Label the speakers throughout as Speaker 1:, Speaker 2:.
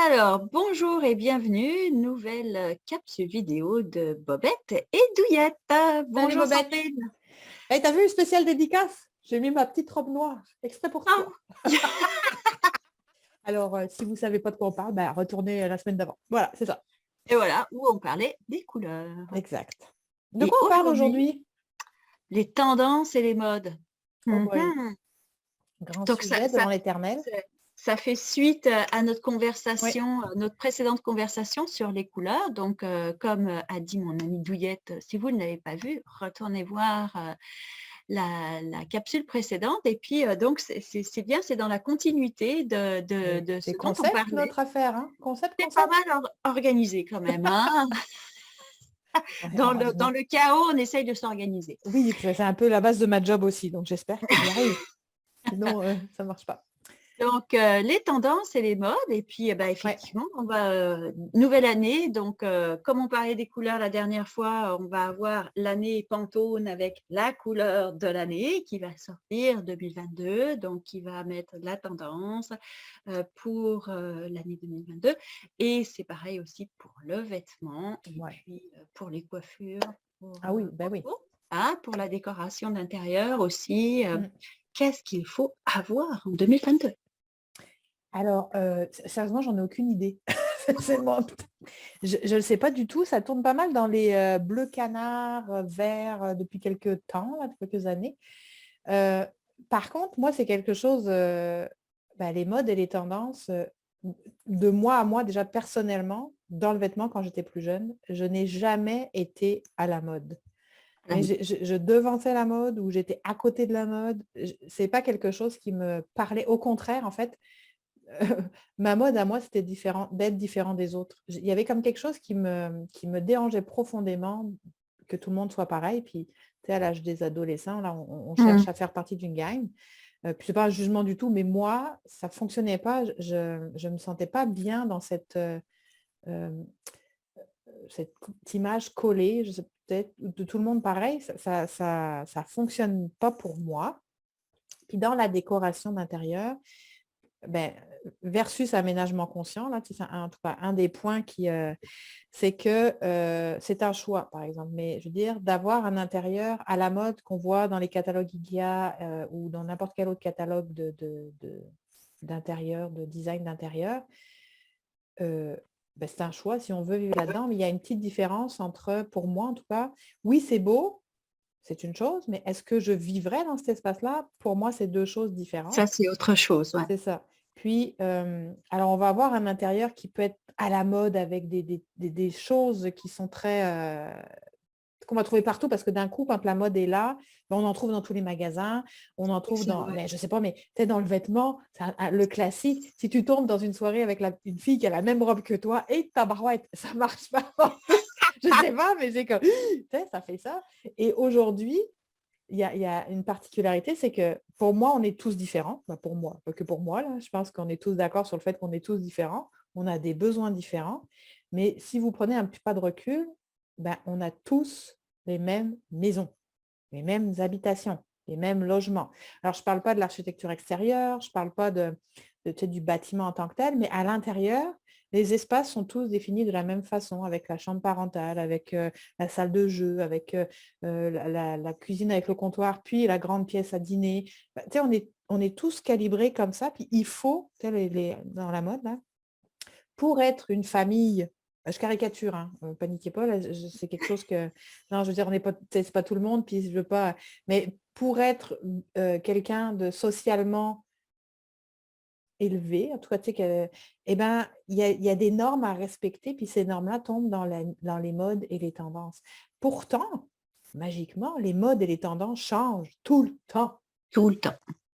Speaker 1: Alors, bonjour et bienvenue, nouvelle capsule vidéo de Bobette et Douillette.
Speaker 2: Salut
Speaker 1: Bonjour
Speaker 2: Bobette.
Speaker 1: Sandrine.
Speaker 2: Hey, t'as vu une spéciale dédicace? J'ai mis ma petite robe noire, exprès pour
Speaker 1: Ah,
Speaker 2: toi. Alors, si vous savez pas de quoi on parle, retournez la semaine d'avant. Voilà, c'est ça.
Speaker 1: et voilà, où on parlait des couleurs.
Speaker 2: Exact. De
Speaker 1: Et
Speaker 2: quoi on parle
Speaker 1: aujourd'hui,
Speaker 2: aujourd'hui?
Speaker 1: les tendances et les modes.
Speaker 2: Oh boy,
Speaker 1: Mhm.
Speaker 2: grand
Speaker 1: Donc
Speaker 2: sujet devant l'éternel.
Speaker 1: ça fait suite à notre
Speaker 2: Oui,
Speaker 1: conversation, notre précédente conversation sur les couleurs. Donc, comme a dit mon amie Douillette, si vous ne l'avez pas vu, retournez voir la capsule précédente. Et puis, donc, c'est bien, c'est dans la continuité de
Speaker 2: c'est
Speaker 1: ce dont on
Speaker 2: concept
Speaker 1: parlait.
Speaker 2: notre affaire, hein? Concept,
Speaker 1: C'est pas
Speaker 2: concept.
Speaker 1: mal organisé quand même, hein.
Speaker 2: Ouais,
Speaker 1: Dans
Speaker 2: heureusement.
Speaker 1: le chaos, on essaye de s'organiser.
Speaker 2: Oui, c'est un peu la base de ma job aussi, donc j'espère que j'y arrive. Sinon, ça marche pas.
Speaker 1: Donc, les tendances et les modes. Et puis,
Speaker 2: Ouais,
Speaker 1: effectivement, on va, nouvelle année. Donc, comme on parlait des couleurs la dernière fois, on va avoir l'année Pantone avec la couleur de l'année qui va sortir 2022. Donc, qui va mettre la tendance pour l'année 2022. Et c'est pareil aussi pour le vêtement et
Speaker 2: ouais.
Speaker 1: puis pour les coiffures, pour,
Speaker 2: Ah oui, ben oui.
Speaker 1: pour la décoration d'intérieur aussi.
Speaker 2: Mm.
Speaker 1: Qu'est-ce qu'il faut avoir en 2022?
Speaker 2: Alors, sérieusement, j'en ai aucune idée. C'est moi. Je ne le sais pas du tout. Ça tourne pas mal dans les bleus canards, verts depuis quelques temps, là, depuis quelques années. Euh, Par contre, moi, c'est quelque chose, les modes et les tendances, de moi à moi, déjà personnellement, dans le vêtement quand j'étais plus jeune, je n'ai jamais été à la mode. Mais je devançais la mode ou j'étais à côté de la mode. C'est pas quelque chose qui me parlait. Au contraire, en fait, ma mode à moi, c'était différent, d'être différent des autres. Il y avait comme quelque chose qui me dérangeait profondément que tout le monde soit pareil. Puis, tu sais, à l'âge des adolescents, là, on cherche à faire partie d'une gang. Puis, c'est pas un jugement du tout, mais moi, ça fonctionnait pas. Je me sentais pas bien dans euh, cette image collée, je sais peut-être, de tout le monde pareil. Ça fonctionne pas pour moi. Puis, dans la décoration d'intérieur, ben, versus aménagement conscient, là, c'est en tout cas un des points c'est que c'est un choix, par exemple. Mais je veux dire, d'avoir un intérieur à la mode qu'on voit dans les catalogues IKEA ou dans n'importe quel autre catalogue d'intérieur, de design d'intérieur, c'est un choix si on veut vivre là-dedans. Mais il y a une petite différence entre, pour moi en tout cas, oui, c'est beau, c'est une chose, mais est-ce que je vivrais dans cet espace-là? Pour moi, c'est deux choses différentes.
Speaker 1: Ça, c'est autre chose, ouais.
Speaker 2: C'est ça. Puis, alors on va avoir un intérieur qui peut être à la mode avec des choses qui sont très, qu'on va trouver partout parce que d'un coup, quand la mode est là, on en trouve dans tous les magasins, on en trouve
Speaker 1: C'est
Speaker 2: dans,
Speaker 1: vrai.
Speaker 2: mais je sais pas, mais tu dans le vêtement, le classique, si tu tombes dans une soirée avec une fille qui a la même robe que toi, et tabarouette, ça marche pas en plus. Je sais pas, mais c'est comme, tu sais, ça fait ça. Et aujourd'hui, il y a une particularité, c'est que pour moi, on est tous différents. Pour moi, pas que pour moi, là, je pense qu'on est tous d'accord sur le fait qu'on est tous différents. On a des besoins différents. Mais si vous prenez un petit pas de recul, on a tous les mêmes maisons, les mêmes habitations, les mêmes logements. Alors, je ne parle pas de l'architecture extérieure, je ne parle pas tu sais, du bâtiment en tant que tel, mais à l'intérieur, les espaces sont tous définis de la même façon, avec la chambre parentale, avec la salle de jeu, avec la cuisine avec le comptoir, puis la grande pièce à dîner. Tu sais, on est tous calibrés comme ça, puis il faut, tu sais, dans la mode, là, pour être une famille, je caricature, hein, paniquez pas, là, c'est quelque chose que, non, je veux dire, on n'est pas, c'est pas tout le monde, puis je veux pas, mais pour être quelqu'un de socialement élevé, en tout cas, tu sais, il y a des normes à respecter, puis ces normes-là tombent dans les modes et les tendances. Pourtant, magiquement, les modes et les tendances changent tout le temps.
Speaker 1: Tout le temps.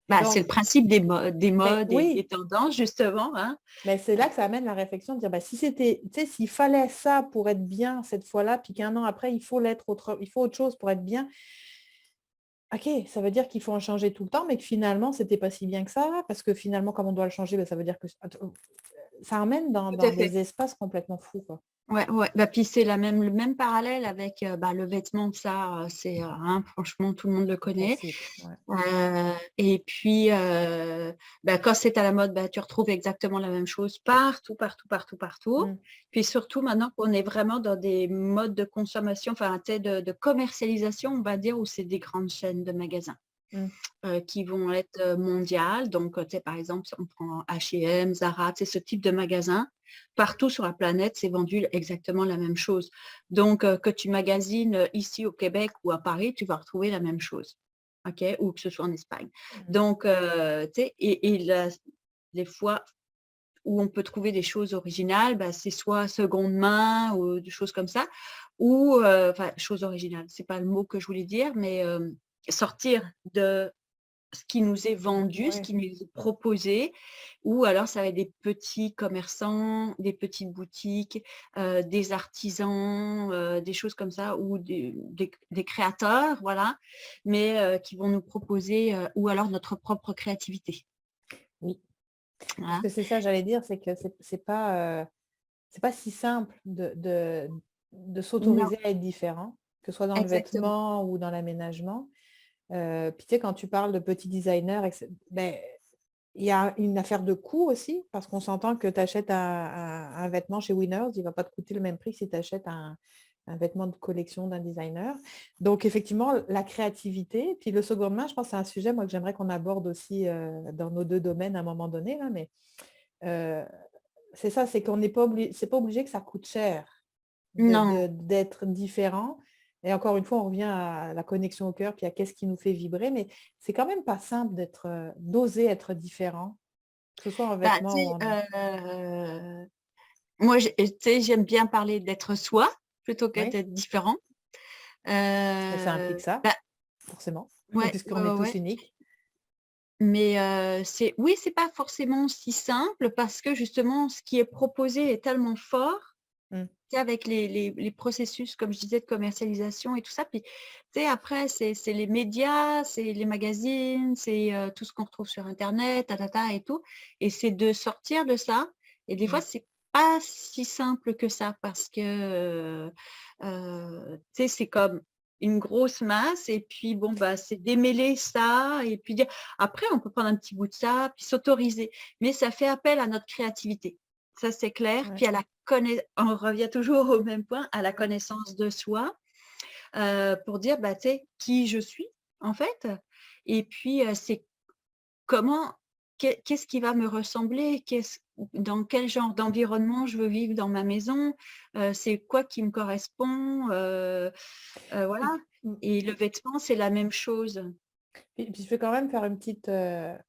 Speaker 1: C'est le
Speaker 2: Donc,
Speaker 1: principe des
Speaker 2: mais
Speaker 1: modes et des
Speaker 2: oui,
Speaker 1: tendances, justement, hein.
Speaker 2: mais c'est là que ça amène la réflexion de dire, si c'était, tu sais, s'il fallait ça pour être bien cette fois-là, puis qu'un an après, il faut autre chose pour être bien, ok, ça veut dire qu'il faut en changer tout le temps, mais que finalement, c'était pas si bien que ça, parce que finalement, comme on doit le changer, ça veut dire que ça emmène
Speaker 1: Tout à
Speaker 2: dans
Speaker 1: fait.
Speaker 2: des espaces complètement fous, quoi.
Speaker 1: Ouais, ouais. Puis c'est le même parallèle avec le vêtement, ça, c'est, hein, franchement, tout le monde le connaît.
Speaker 2: Classique, ouais.
Speaker 1: Et puis, quand c'est à la mode, tu retrouves exactement la même chose partout, partout, partout, partout.
Speaker 2: Mm.
Speaker 1: Puis surtout maintenant qu'on est vraiment dans des modes de consommation, enfin, tu sais, de commercialisation, on va dire, où c'est des grandes chaînes de magasins
Speaker 2: Mm.
Speaker 1: qui vont être mondiales. Donc, tu sais, par exemple, si on prend H&M, Zara, tu sais, ce type de magasin, partout sur la planète, c'est vendu exactement la même chose. Donc, que tu magasines ici au Québec ou à Paris, tu vas retrouver la même chose. OK? Ou que ce soit en Espagne.
Speaker 2: Mm.
Speaker 1: Donc, tu sais, les fois où on peut trouver des choses originales, c'est soit seconde main ou des choses comme ça, ou, enfin, choses originales, c'est pas le mot que je voulais dire, mais sortir de ce qui nous est vendu, ce
Speaker 2: Ouais.
Speaker 1: qui nous est proposé, ou alors ça va être des petits commerçants, des petites boutiques, des artisans, des choses comme ça, ou des créateurs, voilà, mais qui vont nous proposer, ou alors notre propre créativité.
Speaker 2: Oui. Parce
Speaker 1: Voilà.
Speaker 2: que c'est ça, j'allais dire, c'est que c'est pas si simple de
Speaker 1: Non,
Speaker 2: s'autoriser à être différent, que ce soit dans le
Speaker 1: exactement.
Speaker 2: vêtement ou dans l'aménagement. Puis tu sais, quand tu parles de petits designers, ben, il y a une affaire de coût aussi, parce qu'on s'entend que tu achètes un vêtement chez Winners, il ne va pas te coûter le même prix que si tu achètes un vêtement de collection d'un designer. Donc, effectivement, la créativité, puis le second main, je pense que c'est un sujet, moi, que j'aimerais qu'on aborde aussi dans nos deux domaines à un moment donné, là, mais euh, c'est ça, c'est qu'on n'est pas obligé, c'est pas obligé que ça coûte cher
Speaker 1: Non,
Speaker 2: d'être différent. Et encore une fois, on revient à la connexion au cœur, puis à qu'est-ce qui nous fait vibrer, mais c'est quand même pas simple d'oser être différent, que ce soit en
Speaker 1: tu
Speaker 2: vêtements ou
Speaker 1: sais,
Speaker 2: en...
Speaker 1: moi, tu sais, j'aime bien parler d'être soi plutôt que
Speaker 2: Oui,
Speaker 1: d'être différent.
Speaker 2: parce que ça implique ça,
Speaker 1: Bah,
Speaker 2: forcément,
Speaker 1: ouais, ouais,
Speaker 2: puisqu'on est
Speaker 1: ouais,
Speaker 2: tous
Speaker 1: ouais.
Speaker 2: uniques.
Speaker 1: Mais oui, c'est pas forcément si simple parce que justement, ce qui est proposé est tellement fort,
Speaker 2: Mm.
Speaker 1: tu sais, avec les processus, comme je disais, de commercialisation et tout ça. Puis, tu sais, après, c'est les médias, c'est les magazines, c'est tout ce qu'on retrouve sur Internet, et tout. Et c'est de sortir de ça. Et des fois,
Speaker 2: Mm.
Speaker 1: c'est pas si simple que ça parce que, tu sais, c'est comme une grosse masse et puis bon c'est démêler ça et puis dire après on peut prendre un petit bout de ça puis s'autoriser mais ça fait appel à notre créativité, ça c'est clair,
Speaker 2: Ouais.
Speaker 1: puis on revient toujours au même point, à la connaissance de soi, pour dire tu sais qui je suis en fait, et puis c'est comment, qu'est-ce qui va me ressembler, dans quel genre d'environnement je veux vivre dans ma maison, c'est quoi qui me correspond, voilà.
Speaker 2: Et puis,
Speaker 1: Et le vêtement, c'est la même chose.
Speaker 2: puis je vais quand même faire une petite, un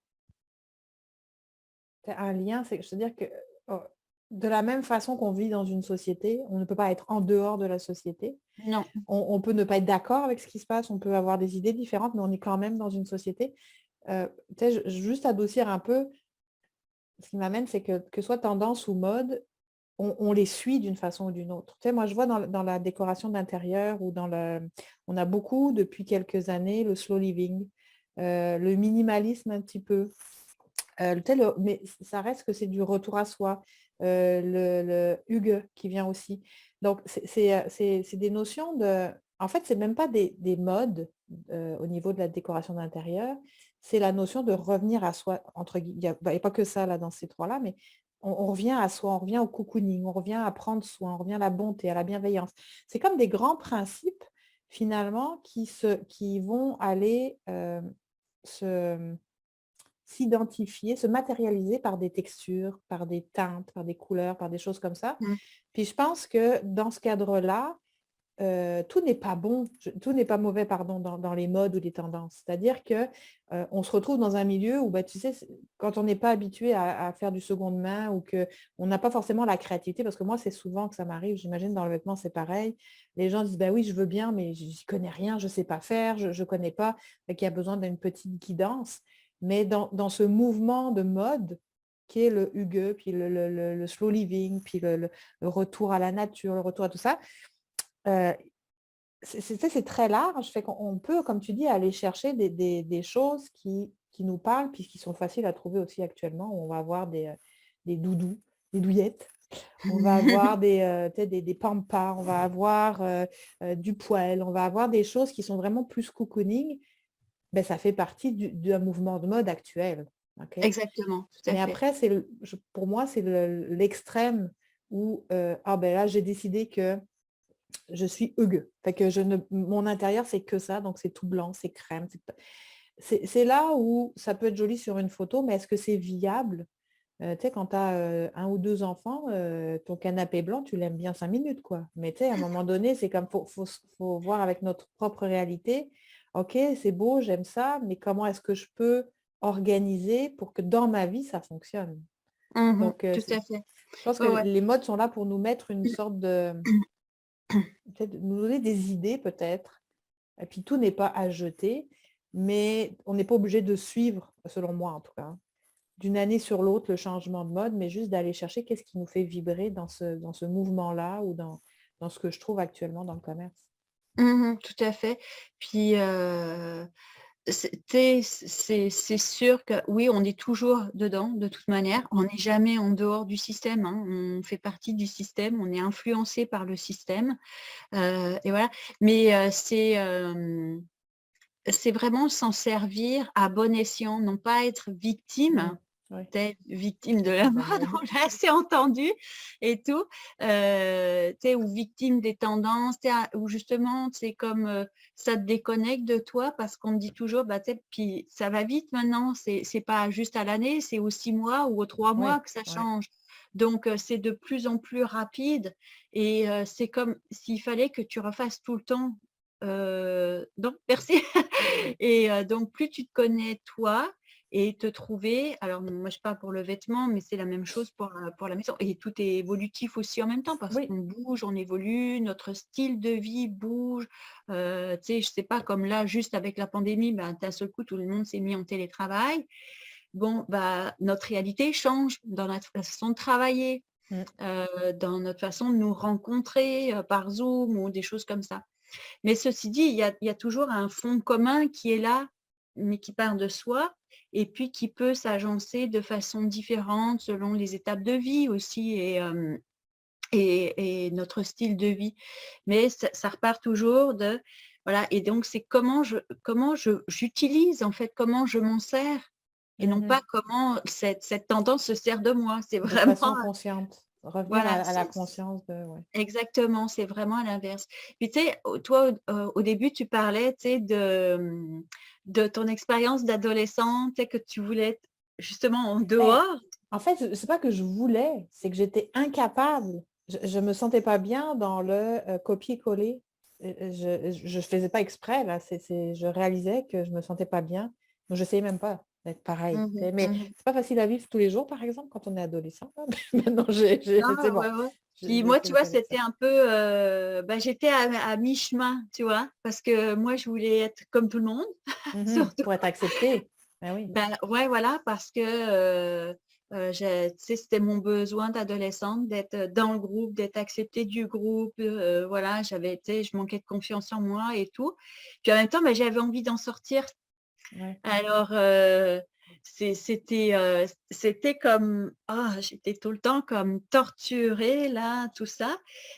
Speaker 2: lien, c'est-à-dire que oh, de la même façon qu'on vit dans une société, on ne peut pas être en dehors de la société.
Speaker 1: Non.
Speaker 2: On peut ne pas être d'accord avec ce qui se passe, on peut avoir des idées différentes, mais on est quand même dans une société. Tu sais, juste adoucir un peu, ce qui m'amène, c'est que soit tendance ou mode, on les suit d'une façon ou d'une autre. Tu sais, moi, je vois dans la décoration d'intérieur ou on a beaucoup depuis quelques années le slow living, le minimalisme un petit peu. Mais ça reste que c'est du retour à soi. Le Hygge qui vient aussi. Donc, c'est des notions de... En fait, c'est même pas des modes au niveau de la décoration d'intérieur. C'est la notion de revenir à soi, entre guillemets. Il n'y a pas que ça là dans ces trois-là, mais on revient à soi, on revient au cocooning, on revient à prendre soin, on revient à la bonté, à la bienveillance. C'est comme des grands principes, finalement, qui vont aller se s'identifier, se matérialiser par des textures, par des teintes, par des couleurs, par des choses comme ça.
Speaker 1: Mmh.
Speaker 2: Puis je pense que dans ce cadre-là, tout n'est pas bon, tout n'est pas mauvais, pardon, dans les modes ou les tendances. C'est-à-dire que on se retrouve dans un milieu où, bah, tu sais, quand on n'est pas habitué à faire du seconde main ou qu'on n'a pas forcément la créativité, parce que moi, c'est souvent que ça m'arrive, j'imagine dans le vêtement, c'est pareil. Les gens disent, bah oui, je veux bien, mais je n'y connais rien, je ne sais pas faire, je ne connais pas, qu'il y a besoin d'une petite guidance. Mais dans ce mouvement de mode, qui est le hygge, puis le slow living, puis le retour à la nature, le retour à tout ça, euh, c'est très large, fait qu'on peut, comme tu dis, aller chercher des choses qui nous parlent, puis qui sont faciles à trouver aussi actuellement. On va avoir des doudous, des douillettes, on va avoir tu sais, des pampas, on va avoir du poêle, on va avoir des choses qui sont vraiment plus cocooning, ben, ça fait partie d'un mouvement de mode actuel. OK?
Speaker 1: Exactement, tout à
Speaker 2: Mais
Speaker 1: fait.
Speaker 2: après, pour moi, c'est l'extrême où, ah ben là, j'ai décidé que je suis Hugues. Fait que mon intérieur, c'est que ça, donc c'est tout blanc, c'est crème. C'est là où ça peut être joli sur une photo, mais est-ce que c'est viable? Tu sais, quand tu as 1 ou 2 enfants, ton canapé blanc, tu l'aimes bien 5 minutes, quoi. Mais tu sais, à un moment donné, c'est comme faut voir avec notre propre réalité. OK, c'est beau, j'aime ça, mais comment est-ce que je peux organiser pour que dans ma vie, ça fonctionne?
Speaker 1: Mmh.
Speaker 2: Donc,
Speaker 1: Tout à fait.
Speaker 2: je pense que
Speaker 1: Ouais, ouais.
Speaker 2: les modes sont là pour nous mettre une sorte de peut-être nous donner des idées peut-être. Et puis tout n'est pas à jeter, mais on n'est pas obligé de suivre, selon moi en tout cas, hein, d'une année sur l'autre le changement de mode, mais juste d'aller chercher qu'est-ce qui nous fait vibrer dans ce mouvement-là ou dans ce que je trouve actuellement dans le commerce.
Speaker 1: Mmh. Tout à fait. Puis, c'est sûr que oui, on est toujours dedans de toute manière. On n'est jamais en dehors du système, hein. On fait partie du système, on est influencé par le système, et voilà. Mais, c'est vraiment s'en servir à bon escient, non pas être
Speaker 2: Mmh.
Speaker 1: victime.
Speaker 2: Oui,
Speaker 1: Tu es victime de la
Speaker 2: de la
Speaker 1: mode,
Speaker 2: mode.
Speaker 1: on l'a assez entendu et tout, tu sais, ou victime des tendances, tu sais, ou justement, c'est comme, ça te déconnecte de toi parce qu'on me dit toujours, bah, tu sais, puis ça va vite maintenant, c'est pas juste à l'année, c'est aux 6 mois ou aux 3 mois
Speaker 2: Oui,
Speaker 1: que ça
Speaker 2: oui.
Speaker 1: change. Donc, c'est de plus en plus rapide et c'est comme s'il fallait que tu refasses tout le temps, non merci. Et donc plus tu te connais toi et te trouver alors moi je parle pour le vêtement, mais c'est la même chose pour la maison et tout est évolutif aussi en même temps parce
Speaker 2: Oui.
Speaker 1: qu'on bouge, on évolue, notre style de vie bouge, tu sais, je sais pas comme là juste avec la pandémie, ben, d'un seul coup tout le monde s'est mis en télétravail. Bon, bah, notre réalité change dans notre façon de travailler,
Speaker 2: Mmh.
Speaker 1: dans notre façon de nous rencontrer, par Zoom ou des choses comme ça. Mais ceci dit, il y a toujours un fond commun qui est là, mais qui part de soi et puis qui peut s'agencer de façon différente selon les étapes de vie aussi et notre style de vie. Mais ça repart toujours de voilà et donc c'est comment je j'utilise en fait, comment je m'en sers et non pas
Speaker 2: Mmh.
Speaker 1: comment cette tendance se sert de moi. C'est
Speaker 2: De
Speaker 1: vraiment
Speaker 2: façon consciente. Revenir
Speaker 1: voilà,
Speaker 2: à la conscience de ouais.
Speaker 1: exactement, c'est vraiment à l'inverse. Puis tu sais, toi, au début, tu parlais, tu sais, de ton expérience d'adolescente, tu sais, que tu voulais être justement en
Speaker 2: Beh,
Speaker 1: dehors.
Speaker 2: en fait, c'est pas que je voulais, c'est que j'étais incapable. Je me sentais pas bien dans le, copier-coller. Je faisais pas exprès là, je réalisais que je me sentais pas bien, donc j'essayais même pas d'être pareil,
Speaker 1: Mmh
Speaker 2: tu
Speaker 1: mh.
Speaker 2: sais? Mais
Speaker 1: Mmh.
Speaker 2: c'est pas facile à vivre tous les jours, par exemple, quand on est adolescent, là. Maintenant c'est
Speaker 1: Ah
Speaker 2: bon,
Speaker 1: ouais, ouais. Puis
Speaker 2: j'ai
Speaker 1: moi,
Speaker 2: fait
Speaker 1: tu
Speaker 2: le
Speaker 1: vois,
Speaker 2: pas avec ça.
Speaker 1: c'était un peu, bah, j'étais à mi-chemin, tu vois? Parce que moi, je voulais être comme tout le monde, surtout.
Speaker 2: Pour être accepté. Ah oui.
Speaker 1: Ben, ouais, voilà, parce que, j'ai tu sais, c'était mon besoin d'adolescente d'être, dans le groupe, d'être acceptée du groupe, voilà, j'avais tu sais, je manquais de confiance en moi et tout. Puis en même temps, ben, j'avais envie d'en sortir.
Speaker 2: Ouais.
Speaker 1: Alors, c'était comme j'étais tout le temps comme torturée là, tout ça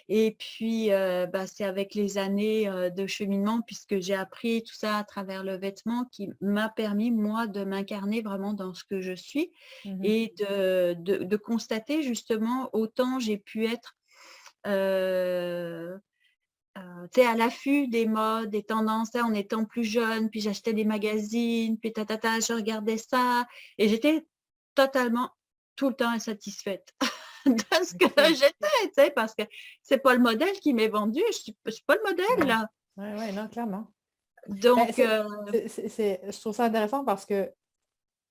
Speaker 1: et puis, bah, c'est avec les années, de cheminement puisque j'ai appris tout ça à travers le vêtement qui m'a permis moi de m'incarner vraiment dans ce que je suis
Speaker 2: Mmh.
Speaker 1: et de constater justement autant j'ai pu être, heu tu sais, à l'affût des modes, des tendances, tu sais, en étant plus jeune, puis j'achetais des magazines, puis je regardais ça et j'étais totalement, tout le temps insatisfaite de ce que
Speaker 2: OK.
Speaker 1: j'étais, tu sais, parce que c'est pas le modèle qui m'est vendu, je suis pas le modèle
Speaker 2: Ouais.
Speaker 1: là.
Speaker 2: Ouais, ouais, non, clairement. Bah,
Speaker 1: Donc
Speaker 2: je trouve ça intéressant parce que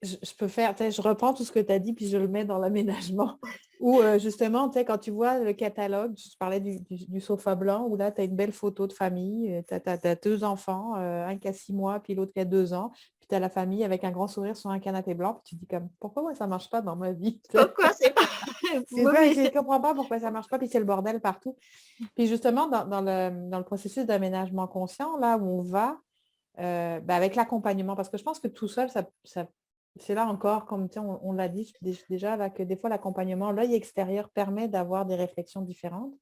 Speaker 2: je peux faire, tu sais, je reprends tout ce que tu as dit, puis je le mets dans l'aménagement où, justement, tu sais, quand tu vois le catalogue, je parlais du sofa blanc où là, tu as une belle photo de famille, tu as 2 enfants, un qui a 6 mois, puis l'autre qui a 2 ans, puis tu as la famille avec un grand sourire sur un canapé blanc, puis tu te dis comme: «Pourquoi moi ça marche pas dans ma vie?»
Speaker 1: pourquoi c'est pas
Speaker 2: C'est
Speaker 1: oui,
Speaker 2: ça,
Speaker 1: mais
Speaker 2: je comprends pas pourquoi ça marche pas, puis c'est le bordel partout. Puis justement, dans le processus d'aménagement conscient, là où on va, bah, avec l'accompagnement, parce que je pense que tout seul, c'est là encore, comme tu sais, on l'a dit déjà, là, que des fois, l'accompagnement, l'œil extérieur permet d'avoir des réflexions différentes,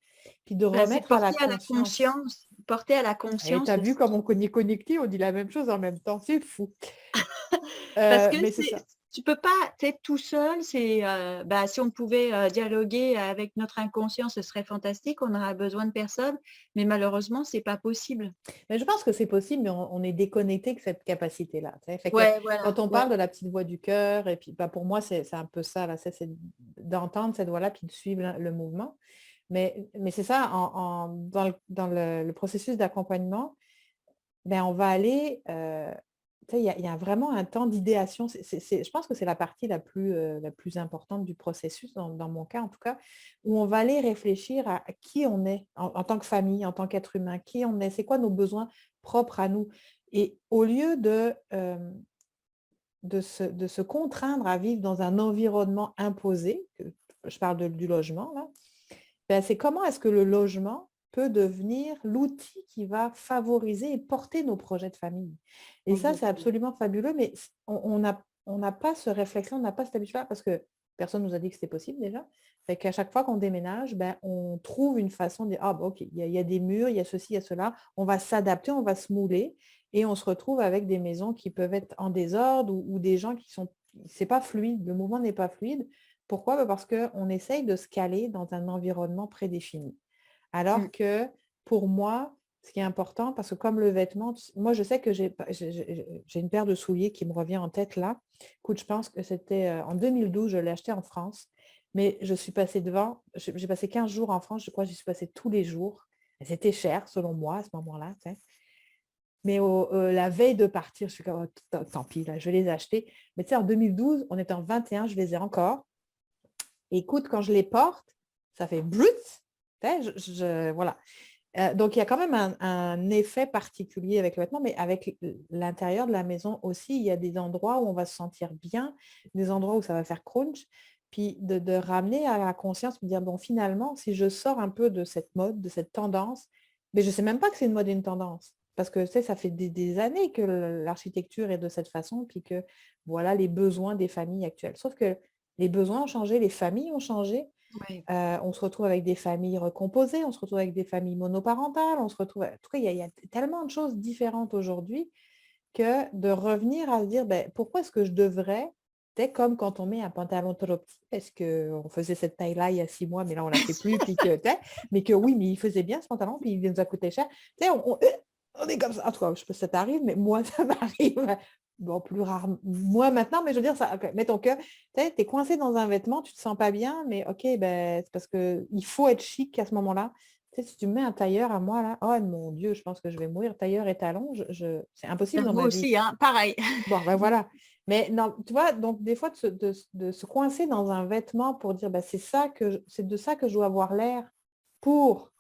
Speaker 2: puis de
Speaker 1: bah, c'est
Speaker 2: remettre à la
Speaker 1: porté à la
Speaker 2: conscience.
Speaker 1: conscience. porter à la
Speaker 2: Et tu
Speaker 1: conscience
Speaker 2: as vu
Speaker 1: aussi.
Speaker 2: comme on est connecté, on dit la même chose en même temps, c'est fou.
Speaker 1: Parce que
Speaker 2: Mais c'est ça.
Speaker 1: tu peux pas, tu sais, tout seul, si on pouvait, dialoguer avec notre inconscient, ce serait fantastique, on aurait besoin de personne, mais malheureusement, c'est pas possible.
Speaker 2: Mais je pense que c'est possible, mais on est déconnecté de cette capacité-là. Tu sais. Fait que
Speaker 1: Ouais, voilà,
Speaker 2: quand on
Speaker 1: ouais.
Speaker 2: parle de la petite voix du cœur, et puis bah, pour moi, c'est un peu ça, là, c'est d'entendre cette voix-là, puis de suivre le mouvement. Mais c'est ça, dans le processus d'accompagnement, ben, on va aller, tu sais, il y a vraiment un temps d'idéation. Je pense que c'est la partie la plus importante du processus, dans mon cas en tout cas, où on va aller réfléchir à qui on est en tant que famille, en tant qu'être humain, qui on est, c'est quoi nos besoins propres à nous. Et au lieu de se contraindre à vivre dans un environnement imposé, je parle du logement, là, ben, c'est comment est-ce que le logement peut devenir l'outil qui va favoriser et porter nos projets de famille. Et ça, c'est
Speaker 1: Exactement.
Speaker 2: absolument fabuleux, mais on n'a pas ce réflexion, on n'a pas cette habitude-là parce que personne ne nous a dit que c'était possible déjà. Fait qu'à chaque fois qu'on déménage, ben, on trouve une façon de dire, ah, ben, ok, il y a des murs, il y a ceci, il y a cela, on va s'adapter, on va se mouler et on se retrouve avec des maisons qui peuvent être en désordre ou des gens qui sont, c'est pas fluide, le mouvement n'est pas fluide. Pourquoi? Bah, parce qu'on essaye de se caler dans un environnement prédéfini.
Speaker 1: Mmh.
Speaker 2: Alors que pour moi, ce qui est important, parce que comme le vêtement, moi je sais que j'ai une paire de souliers qui me revient en tête là. Écoute, je pense que c'était en 2012, je l'ai acheté en France, mais je suis passée devant, j'ai passé 15 jours en France, je crois que j'y suis passée tous les jours. Et c'était cher selon moi à ce moment-là, tu sais. Mais la veille de partir, je suis comme, oh, tant pis, là, je vais les acheter. Mais tu sais, en 2012, on était en 21, je les ai encore. Écoute, quand je les porte, ça fait brut. Voilà. Donc, il y a quand même un effet particulier avec le vêtement, mais avec l'intérieur de la maison aussi, il y a des endroits où on va se sentir bien, des endroits où ça va faire crunch, puis de ramener à la conscience, me dire, bon, finalement, si je sors un peu de cette mode, de cette tendance, mais je ne sais même pas que c'est une mode et une tendance, parce que tu sais, ça fait des années que l'architecture est de cette façon, puis que voilà les besoins des familles actuelles. Sauf que les besoins ont changé, les familles ont changé.
Speaker 1: Ouais.
Speaker 2: On se retrouve avec des familles recomposées, on se retrouve avec des familles monoparentales, on se retrouve. En tout cas, il y a tellement de choses différentes aujourd'hui que de revenir à se dire ben, pourquoi est-ce que je devrais, c'est comme quand on met un pantalon trop petit, parce qu'on faisait cette taille-là il y a 6 mois, mais là on ne la fait plus, puis mais que oui, mais il faisait bien ce pantalon, puis il nous a coûté cher. On est comme ça. En tout cas, je sais pas si ça t'arrive, mais moi, ça m'arrive. Bon, plus rare, moi maintenant, mais je veux dire, ça, okay, mets ton cœur, tu es coincé dans un vêtement, tu te sens pas bien, mais ok, ben, c'est parce qu'il faut être chic à ce moment-là. Tu sais, si tu me mets un tailleur à moi, là, oh mon Dieu, je pense que je vais mourir. Tailleur et talons, c'est impossible
Speaker 1: Ben,
Speaker 2: dans
Speaker 1: moi
Speaker 2: ma vie.
Speaker 1: aussi, hein, pareil.
Speaker 2: Bon, ben voilà. Mais non, tu vois, donc des fois, de se coincer dans un vêtement pour dire, ben, c'est de ça que je dois avoir l'air pour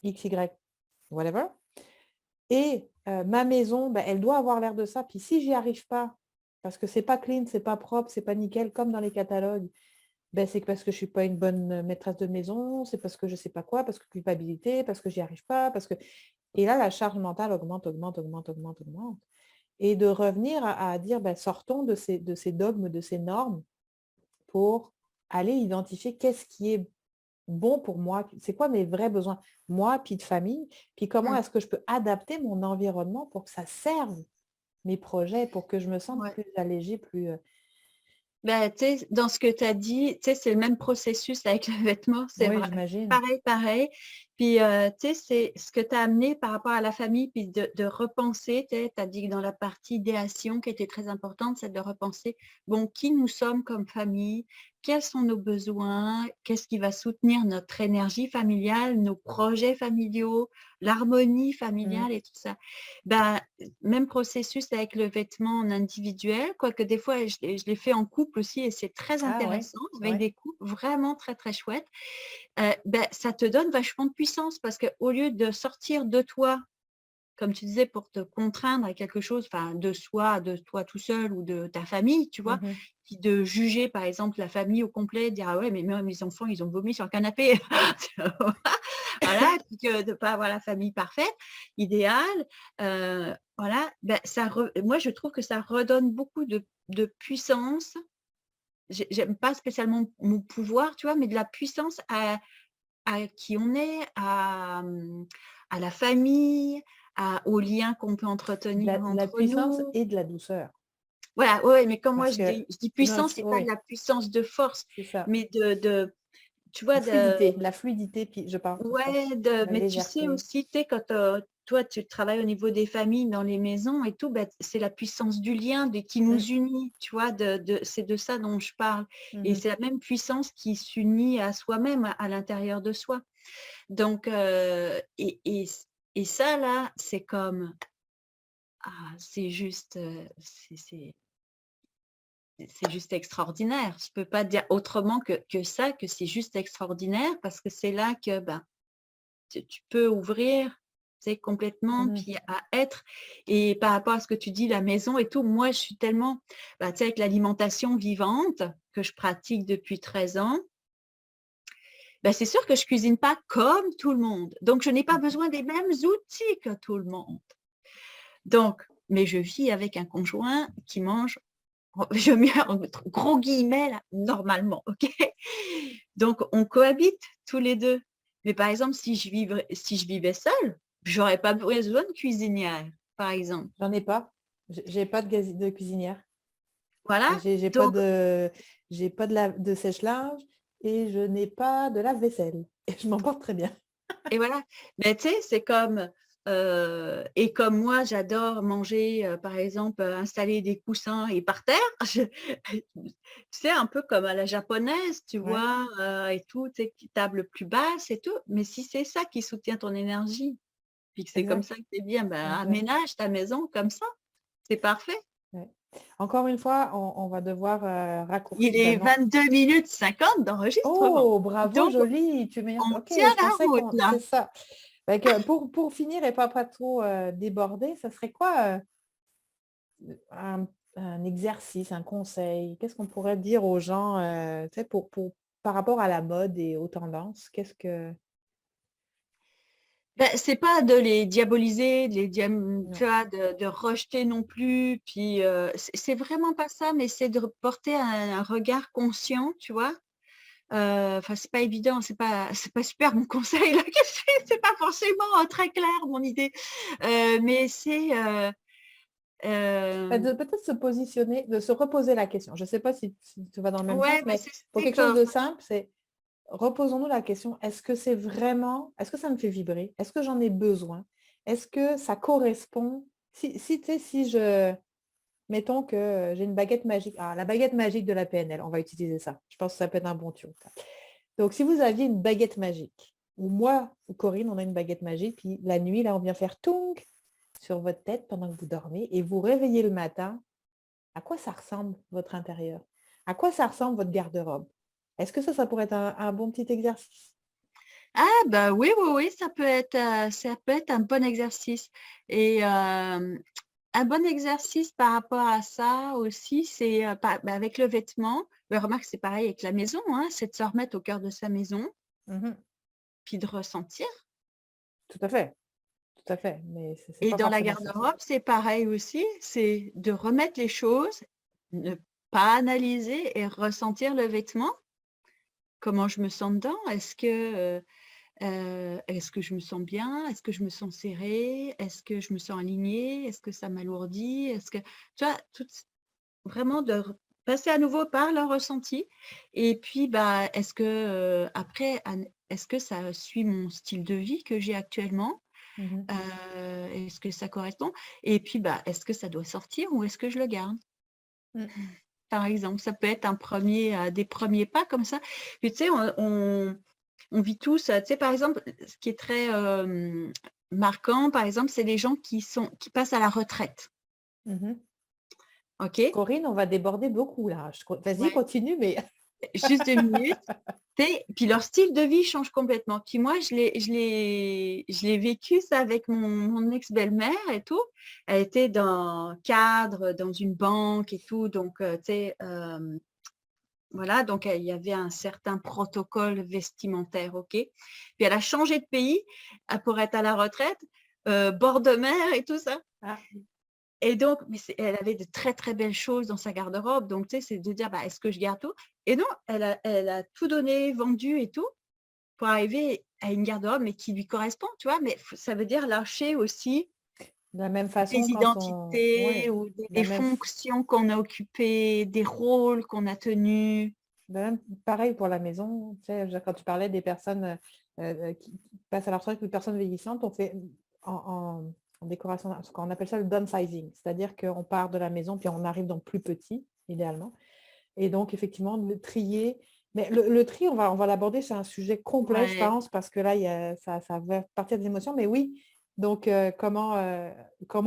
Speaker 2: X, Y, whatever. Et ma maison, ben, elle doit avoir l'air de ça. Puis si j'y arrive pas, parce que c'est pas clean, c'est pas propre, c'est pas nickel, comme dans les catalogues, ben, c'est parce que je suis pas une bonne maîtresse de maison, c'est parce que je sais pas quoi, parce que culpabilité, parce que j'y arrive pas, parce que. Et là, la charge mentale augmente, augmente, augmente, augmente, augmente. Et de revenir à dire, ben, sortons de ces dogmes, de ces normes pour aller identifier qu'est-ce qui est bon pour moi, c'est quoi mes vrais besoins, moi, puis de famille, puis comment
Speaker 1: Mmh.
Speaker 2: est-ce que je peux adapter mon environnement pour que ça serve mes projets, pour que je me sente
Speaker 1: Ouais.
Speaker 2: plus allégée, plus.
Speaker 1: Ben, tu sais, dans ce que tu as dit, tu sais, c'est le même processus avec le vêtement, c'est
Speaker 2: Oui,
Speaker 1: vrai.
Speaker 2: j'imagine.
Speaker 1: Pareil, pareil. Puis, tu sais, c'est ce que tu as amené par rapport à la famille, puis de repenser, tu as dit que dans la partie idéation qui était très importante, c'est de repenser, bon, qui nous sommes comme famille, quels sont nos besoins, qu'est-ce qui va soutenir notre énergie familiale, nos projets familiaux, l'harmonie
Speaker 2: Mm.
Speaker 1: familiale et tout ça. Ben, même processus avec le vêtement en individuel, quoique des fois, je l'ai fait en couple aussi et c'est très
Speaker 2: Ah ouais,
Speaker 1: intéressant avec
Speaker 2: ouais.
Speaker 1: des couples vraiment très, très chouettes. Ben, ça te donne vachement de puissance parce qu'au lieu de sortir de toi, comme tu disais, pour te contraindre à quelque chose, enfin, de toi tout seul ou de ta famille, tu vois,
Speaker 2: Mhm.
Speaker 1: puis de juger, par exemple, la famille au complet, de dire, ah ouais, mais mes enfants, ils ont vomi sur le canapé. Voilà, et puis que de ne pas avoir la famille parfaite, idéale, voilà, ben, moi, je trouve que ça redonne beaucoup de puissance. J'aime pas spécialement mon pouvoir, tu vois, mais de la puissance à qui on est, à la famille, aux liens qu'on peut entretenir
Speaker 2: De la
Speaker 1: entre
Speaker 2: puissance
Speaker 1: nous.
Speaker 2: et de la douceur.
Speaker 1: Voilà, ouais, mais comme moi
Speaker 2: Parce que
Speaker 1: je dis
Speaker 2: non,
Speaker 1: puissance, c'est pas de
Speaker 2: oui,
Speaker 1: la puissance de force,
Speaker 2: c'est ça.
Speaker 1: mais tu vois,
Speaker 2: La fluidité, puis je parle, c'est ça.
Speaker 1: ouais,
Speaker 2: La
Speaker 1: mais tu sais
Speaker 2: légèreté.
Speaker 1: aussi, tu sais, quand toi, tu travailles au niveau des familles, dans les maisons et tout, ben, c'est la puissance du lien qui nous
Speaker 2: Mm,
Speaker 1: unit, tu vois, c'est de ça dont je parle. Et
Speaker 2: mhm.
Speaker 1: c'est la même puissance qui s'unit à soi-même, à l'intérieur de soi. Donc, et ça, là, c'est comme, c'est juste, c'est juste extraordinaire. Je peux pas dire autrement que ça, que c'est juste extraordinaire, parce que c'est là que ben, tu peux ouvrir, tu sais, complètement,
Speaker 2: Mhm.
Speaker 1: puis à être. Et par rapport à ce que tu dis, la maison et tout, moi, je suis tellement, bah, tu sais, avec l'alimentation vivante que je pratique depuis 13 ans, bah, c'est sûr que je cuisine pas comme tout le monde. Donc, je n'ai pas besoin des mêmes outils que tout le monde. Donc, mais je vis avec un conjoint qui mange, je mets en gros guillemets, là, normalement, ok. Donc, on cohabite tous les deux. Mais par exemple, si je vivais seule, j'aurais pas besoin de cuisinière, par exemple.
Speaker 2: J'en ai pas. J'ai pas de cuisinière.
Speaker 1: Voilà.
Speaker 2: J'ai pas
Speaker 1: Donc,
Speaker 2: de de sèche-linge et je n'ai pas de lave-vaisselle. Et je m'en porte très bien.
Speaker 1: et voilà. Mais tu sais, c'est comme, et comme moi, j'adore manger, par exemple, installer des coussins et par terre. C'est un peu comme à la japonaise, tu
Speaker 2: Ouais,
Speaker 1: vois, et tout, tu sais, table plus basse et tout. Mais si c'est ça qui soutient ton énergie, puis que c'est comme
Speaker 2: exact,
Speaker 1: ça que c'est bien, ben,
Speaker 2: exact.
Speaker 1: aménage ta maison comme ça. C'est parfait.
Speaker 2: Ouais. Encore une fois, on va devoir
Speaker 1: Il
Speaker 2: raccourcir.
Speaker 1: est
Speaker 2: Ben non.
Speaker 1: 22 minutes 50 d'enregistrement.
Speaker 2: Oh, bravo,
Speaker 1: Donc,
Speaker 2: joli. Tu m'énerves.
Speaker 1: on
Speaker 2: Ok,
Speaker 1: tient
Speaker 2: je
Speaker 1: la
Speaker 2: pensais
Speaker 1: route,
Speaker 2: qu'on.
Speaker 1: là.
Speaker 2: C'est ça. Fait que pour finir et pas trop déborder, ça serait quoi un exercice, un conseil? Qu'est-ce qu'on pourrait dire aux gens tu sais, par rapport à la mode et aux tendances? Qu'est-ce que.
Speaker 1: Ben, c'est pas de les diaboliser, tu
Speaker 2: Non.
Speaker 1: vois, de rejeter non plus. Puis, c'est vraiment pas ça, mais c'est de porter un regard conscient, tu vois. Enfin, c'est pas évident, c'est pas super mon conseil, là. C'est pas forcément très clair, mon idée. Mais c'est,
Speaker 2: Peut-être se positionner, de se reposer la question. Je ne sais pas si tu vas dans le même
Speaker 1: ouais,
Speaker 2: sens,
Speaker 1: mais
Speaker 2: mais pour
Speaker 1: c'est
Speaker 2: quelque chose
Speaker 1: que
Speaker 2: de simple, c'est reposons-nous la question, est-ce que ça me fait vibrer? Est-ce que j'en ai besoin? Est-ce que ça correspond? Tu sais, si mettons que j'ai une baguette magique, la baguette magique de la PNL, on va utiliser ça. Je pense que ça peut être un bon tuyau. Donc, si vous aviez une baguette magique, ou moi ou Corinne, on a une baguette magique, puis la nuit, là, on vient faire tung sur votre tête pendant que vous dormez et vous réveillez le matin, à quoi ça ressemble votre intérieur? À quoi ça ressemble votre garde-robe? Est-ce que ça pourrait être un bon petit exercice?
Speaker 1: ah bah oui, oui, oui, ça peut être un bon exercice. Et un bon exercice par rapport à ça aussi, c'est bah, avec le vêtement. Mais remarque, c'est pareil avec la maison, hein, c'est de se remettre au cœur de sa maison,
Speaker 2: Mhm.
Speaker 1: puis de ressentir.
Speaker 2: Tout à fait, tout à fait. Mais c'est
Speaker 1: Et
Speaker 2: pas
Speaker 1: dans la
Speaker 2: forcément facile.
Speaker 1: garde-robe, c'est pareil aussi, c'est de remettre les choses, ne pas analyser et ressentir le vêtement. Comment je me sens dedans? Est-ce que je me sens bien? Est-ce que je me sens serrée? Est-ce que je me sens alignée? Est-ce que ça m'alourdit? Est-ce que, tu vois, vraiment passer à nouveau par le ressenti. Et puis, bah, après, est-ce que ça suit mon style de vie que j'ai actuellement?
Speaker 2: Mhm.
Speaker 1: Est-ce que ça correspond? Et puis, bah, est-ce que ça doit sortir ou est-ce que je le garde?
Speaker 2: Mm.
Speaker 1: Par exemple, ça peut être des premiers pas comme ça. Puis, tu sais, on vit tous, tu sais, par exemple, ce qui est très marquant, par exemple, c'est les gens qui passent à la retraite.
Speaker 2: Mhm.
Speaker 1: OK?
Speaker 2: Corinne, on va déborder beaucoup là. Vas-y,
Speaker 1: Ouais.
Speaker 2: continue, mais
Speaker 1: Juste 2 minutes. Puis leur style de vie change complètement. Puis moi, je l'ai vécu ça avec mon ex-belle-mère et tout. Elle était dans cadre, dans une banque et tout. Donc, tu sais, voilà, donc il y avait un certain protocole vestimentaire, ok. Puis elle a changé de pays pour être à la retraite, bord de mer et tout ça.
Speaker 2: ah,
Speaker 1: Et donc, elle avait de très très belles choses dans sa garde-robe. Donc, tu sais, c'est de dire, bah, est-ce que je garde tout? Et non, elle a tout donné, vendu et tout, pour arriver. à une garde-robe, mais qui lui correspond, tu vois. Mais ça veut dire lâcher aussi
Speaker 2: De la même
Speaker 1: des
Speaker 2: façon, quand on...
Speaker 1: identités
Speaker 2: Ouais,
Speaker 1: ou
Speaker 2: de la
Speaker 1: des
Speaker 2: même...
Speaker 1: fonctions qu'on a occupées, des rôles qu'on a tenus.
Speaker 2: Ben, pareil pour la maison, tu sais, quand tu parlais des personnes qui passent à la retraite ou des personnes vieillissantes, on fait en décoration, on appelle ça le downsizing, c'est-à-dire qu'on part de la maison puis on arrive dans plus petit, idéalement. Et donc, effectivement, le trier. Mais le tri, on va l'aborder, c'est un sujet complet, je
Speaker 1: Ouais.
Speaker 2: pense, parce que là, ça va partir des émotions. Mais oui, donc comment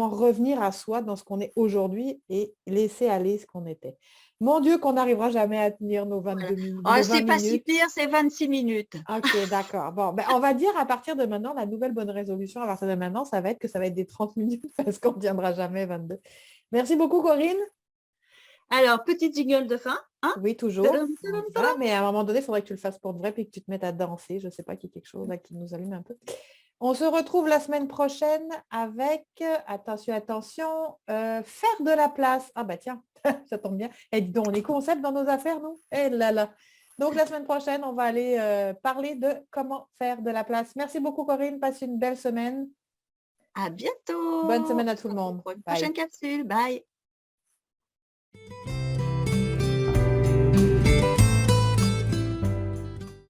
Speaker 2: revenir à soi dans ce qu'on est aujourd'hui et laisser aller ce qu'on était. Mon Dieu, qu'on n'arrivera jamais à tenir nos
Speaker 1: Voilà.
Speaker 2: 22 minutes,
Speaker 1: Oh,
Speaker 2: nos 20
Speaker 1: c'est pas si
Speaker 2: minutes.
Speaker 1: pire, c'est 26 minutes.
Speaker 2: Ok, d'accord. Bon, ben, on va dire à partir de maintenant, la nouvelle bonne résolution à partir de maintenant, ça va être que ça va être des 30 minutes parce qu'on ne tiendra jamais 22. Merci beaucoup, Corinne.
Speaker 1: Alors, petit jingle de fin. Hein.
Speaker 2: Oui, toujours.
Speaker 1: Tadam, tadam,
Speaker 2: Voilà,
Speaker 1: tadam.
Speaker 2: mais à un moment donné, il faudrait que tu le fasses pour de vrai puis que tu te mettes à danser. Je ne sais pas, qu'il y a quelque chose là qui nous allume un peu. On se retrouve la semaine prochaine avec, attention, attention, faire de la place. Ah bah tiens, ça tombe bien. Et dis donc, on est concept dans nos affaires, nous? Eh là là. Donc la semaine prochaine, on va aller parler de comment faire de la place. Merci beaucoup, Corinne. Passe une belle semaine.
Speaker 1: À
Speaker 2: Bonne
Speaker 1: bientôt
Speaker 2: semaine à tout le monde.
Speaker 1: pour une prochaine
Speaker 2: Bye.
Speaker 1: capsule. Bye.